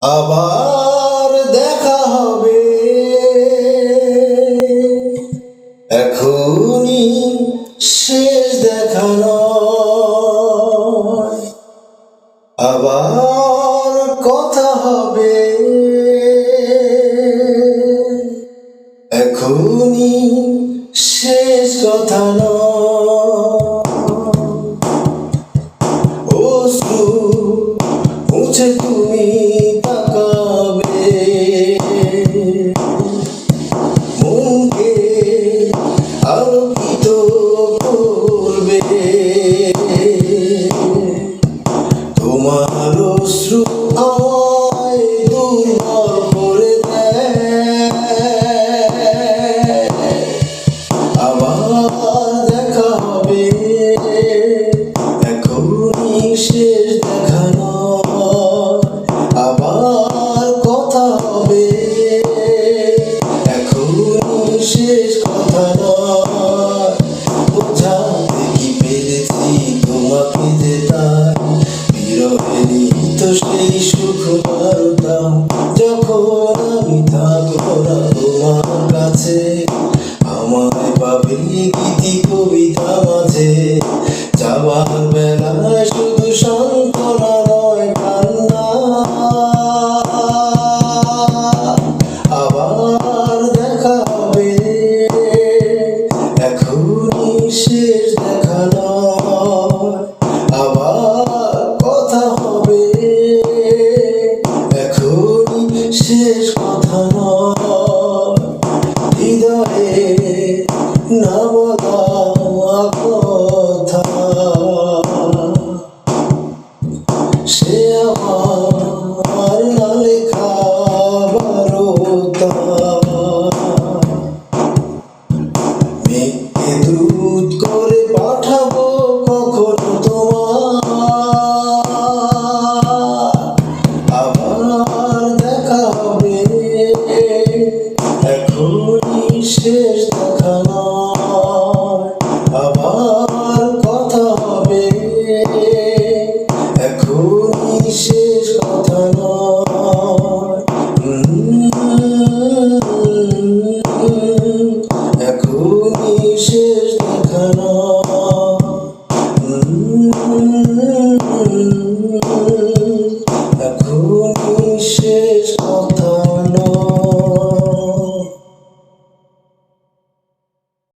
আবার দেখা হবে, এখনই শেষ দেখা নয়। আবার কথা হবে, এখনই শেষ কথা নয়। অশ্রু মুছে তুমি তাকাবে, মনকে আলোকিত করবে। তোমার অশ্রু আমায় দুর্বল করে দেয়। আবার দেখা হবে, এখনই শেষ দেখা নয়। আবার কথা হবে, এখনই শেষ কথা নয়। বোঝাতে কি পেরেছি তোমাকে যে তাই বিরহে নিহিত সেই সুখ বারোটা। যখন আমি থাকবো না তোমার কাছে, আমায় পাবে গীতি কবিতা মাঝে। যাওয়ার বেলায় শুধু সান্ত্বনা